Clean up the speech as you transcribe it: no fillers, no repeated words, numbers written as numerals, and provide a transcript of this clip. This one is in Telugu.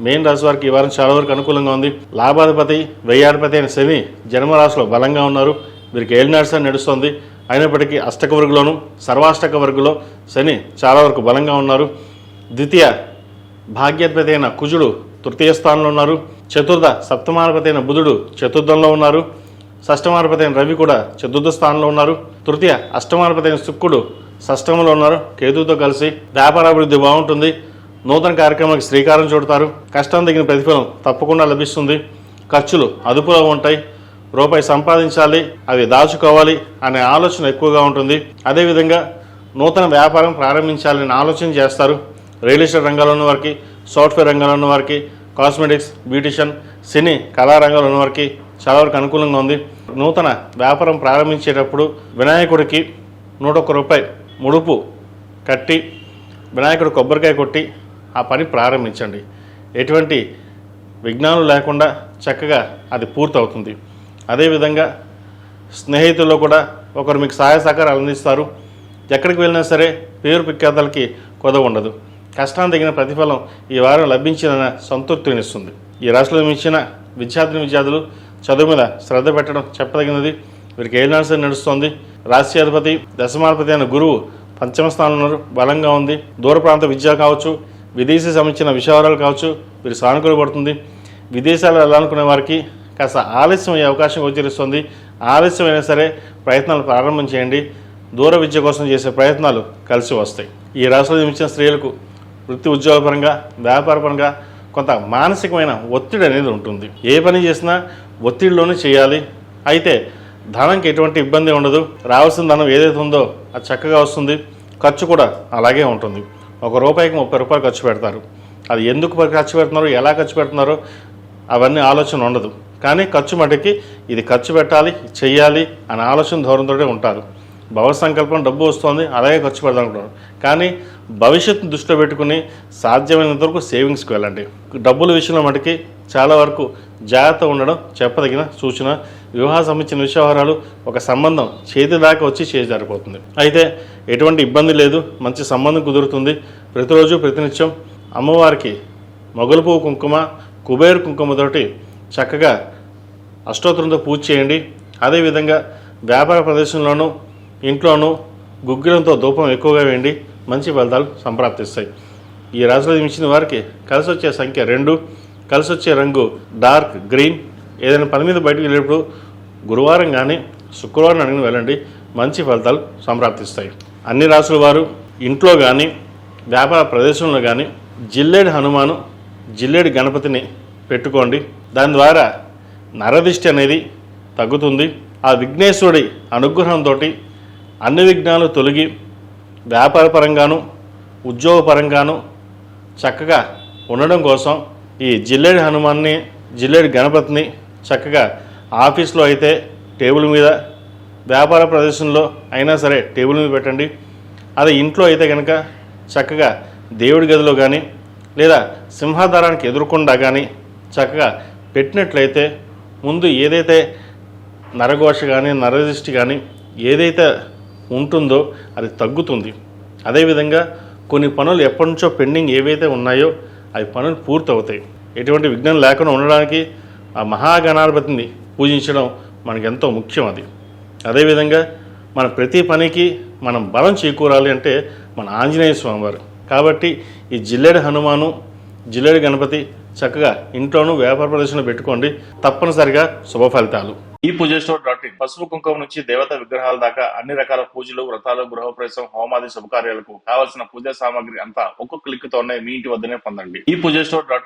మెయిన్ రాశి వారికి ఈ వారం చాలా వరకు అనుకూలంగా ఉంది. లాభాధిపతి వ్యయాధిపతి అయిన శని జన్మరాశిలో బలంగా ఉన్నారు. వీరికి ఏలినాడు నడుస్తుంది. అయినప్పటికీ అష్టక వర్గులోను సర్వాష్టక వర్గులో శని చాలా వరకు బలంగా ఉన్నారు. ద్వితీయ భాగ్యాధిపతి అయిన కుజుడు తృతీయ స్థానంలో ఉన్నారు. చతుర్థ సప్తమాధిపతి అయిన బుధుడు చతుర్థంలో ఉన్నారు. షష్టమాధిపతి అయిన రవి కూడా చతుర్థ స్థానంలో ఉన్నారు. తృతీయ అష్టమాధిపతి అయిన శుక్రుడు షష్టంలో ఉన్నారు కేతువుతో కలిసి. వ్యాపారాభివృద్ధి బాగుంటుంది. నూతన కార్యక్రమాలకు శ్రీకారం చుడతారు. కష్టం తగిన ప్రతిఫలం తప్పకుండా లభిస్తుంది. ఖర్చులు అదుపులో ఉంటాయి. రూపాయి సంపాదించాలి, అవి దాచుకోవాలి అనే ఆలోచన ఎక్కువగా ఉంటుంది. అదేవిధంగా నూతన వ్యాపారం ప్రారంభించాలని ఆలోచన చేస్తారు. రియల్ ఎస్టేట్ రంగంలో ఉన్న వారికి, సాఫ్ట్వేర్ రంగంలో ఉన్న వారికి, కాస్మెటిక్స్, బ్యూటిషియన్, సినీ కళారంగంలో ఉన్న వారికి చాలా వరకు అనుకూలంగా ఉంది. నూతన వ్యాపారం ప్రారంభించేటప్పుడు వినాయకుడికి 101 రూపాయి ముడుపు కట్టి వినాయకుడు కొబ్బరికాయ కొట్టి ఆ పని ప్రారంభించండి. ఎటువంటి విఘ్నాలు లేకుండా చక్కగా అది పూర్తవుతుంది. అదేవిధంగా స్నేహితుల్లో కూడా ఒకరు మీకు సహాయ సహకారాలు అందిస్తారు. ఎక్కడికి వెళ్ళినా సరే పేరు ప్రఖ్యాతలకి కొదవ ఉండదు. కష్టాన్ని తగిన ప్రతిఫలం ఈ వారం లభించిన సంతృప్తినిస్తుంది. ఈ రాశిలో మించిన విద్యార్థులు చదువు మీద శ్రద్ధ పెట్టడం చెప్పదగినది. వీరికి ఏలినాడు నడుస్తుంది. రాశ్యాధిపతి దశమాధిపతి అయిన గురువు పంచమ స్థానంలో బలంగా ఉంది. దూర ప్రాంత విద్య కావచ్చు, విదేశీ సంబంధించిన విషయాలు కావచ్చు, వీరు సానుకూలపడుతుంది. విదేశాలు వెళ్ళాలనుకునే వారికి కాస్త ఆలస్యం అయ్యే అవకాశం గోచరిస్తుంది. ఆలస్యమైనా సరే ప్రయత్నాలు ప్రారంభం చేయండి. దూర విద్య కోసం చేసే ప్రయత్నాలు కలిసి వస్తాయి. ఈ రాశిలో జన్మించిన స్త్రీలకు వృత్తి ఉద్యోగపరంగా, వ్యాపారపరంగా కొంత మానసికమైన ఒత్తిడి అనేది ఉంటుంది. ఏ పని చేసినా ఒత్తిడిలోనే చేయాలి. అయితే ధనంకి ఎటువంటి ఇబ్బంది ఉండదు. రావాల్సిన ధనం ఏదైతే ఉందో అది చక్కగా వస్తుంది. ఖర్చు కూడా అలాగే ఉంటుంది. 1 రూపాయికి 30 రూపాయలు ఖర్చు పెడతారు. అది ఎందుకు ఖర్చు పెడుతున్నారో, ఎలా ఖర్చు పెడుతున్నారో అవన్నీ ఆలోచన ఉండదు. కానీ ఖర్చు మటుకి ఇది ఖర్చు పెట్టాలి, చెయ్యాలి అనే ఆలోచన ధోరణితోనే ఉంటారు. భవ సంకల్పం డబ్బు వస్తుంది, అలాగే ఖర్చు పెడదాం అనుకుంటారు. కానీ భవిష్యత్తును దృష్టిలో పెట్టుకుని సాధ్యమైనంత వరకు సేవింగ్స్కి వెళ్ళండి. డబ్బుల విషయంలో మటుకి చాలా వరకు జాగ్రత్త ఉండడం చెప్పదగిన సూచన. వివాహ సంబంధించిన వ్యవహారాలు ఒక సంబంధం చేతి దాకా వచ్చి చేజారిపోతుంది. అయితే ఎటువంటి ఇబ్బంది లేదు, మంచి సంబంధం కుదురుతుంది. ప్రతిరోజు ప్రతినిత్యం అమ్మవారికి మొగలు పువ్వు కుంకుమ, కుబేరు కుంకుమతోటి చక్కగా అష్టోత్తరంతో పూజ చేయండి. అదేవిధంగా వ్యాపార ప్రదేశంలోనూ ఇంట్లోనూ గుగ్గిలంతో ధూపం ఎక్కువగా వేయండి. మంచి ఫలితాలు సంప్రాప్తిస్తాయి. ఈ రాశిలో జన్మించిన వారికి కలిసి వచ్చే సంఖ్య 2, కలిసి వచ్చే రంగు డార్క్ గ్రీన్. ఏదైనా పని మీద బయటకు వెళ్ళేటప్పుడు గురువారం కానీ శుక్రవారం అడిగిన వెళ్ళండి. మంచి ఫలితాలు సంప్రాప్తిస్తాయి. అన్ని రాశుల వారు ఇంట్లో కానీ వ్యాపార ప్రదేశంలో కానీ జిల్లేడు హనుమాను, జిల్లేడు గణపతిని పెట్టుకోండి. దాని ద్వారా నరదిష్టి అనేది తగ్గుతుంది. ఆ విఘ్నేశ్వరుడి అనుగ్రహంతో అన్ని విఘ్నాలు తొలగి వ్యాపారపరంగాను ఉద్యోగపరంగాను చక్కగా ఉండడం కోసం ఈ జిల్లేడు హనుమాన్ని, జిల్లేడు గణపతిని చక్కగా ఆఫీస్లో అయితే టేబుల్ మీద, వ్యాపార ప్రదేశంలో అయినా సరే టేబుల్ మీద పెట్టండి. అదే ఇంట్లో అయితే కనుక చక్కగా దేవుడి గదిలో కానీ లేదా సింహాధారానికి ఎదురుకుండా కానీ చక్కగా పెట్టినట్లయితే ముందు ఏదైతే నరఘోష కానీ నరదృష్టి కానీ ఏదైతే ఉంటుందో అది తగ్గుతుంది. అదేవిధంగా కొన్ని పనులు ఎప్పటి నుంచో పెండింగ్ ఏవైతే ఉన్నాయో అవి పనులు పూర్తవుతాయి. ఎటువంటి విఘ్నం లేకుండా ఉండడానికి ఆ మహాగణాధిపతిని పూజించడం మనకు ఎంతో ముఖ్యం. అదేవిధంగా మన ప్రతి పనికి మనం బలం చేకూరాలి అంటే మన ఆంజనేయ స్వామివారు. కాబట్టి ఈ జిల్లేడు హనుమాను, జిల్లేడు గణపతి చక్కగా ఇంట్లోనూ వ్యాపార ప్రదేశంలో పెట్టుకోండి. తప్పనిసరిగా శుభ ఫలితాలు. ఈ పూజస్టోర్.in పసుపు కుంకుమ నుంచి దేవతా విగ్రహాల దాకా అన్ని రకాల పూజలు, వ్రతాలు, గృహప్రవేశం, హోమాది శుభకార్యాలకు కావలసిన పూజా సామాగ్రి అంతా ఒక్కొక్క క్లిక్ తోనే మీ ఇంటి వద్దనే పొందండి. ఈ పూజస్టోర్.in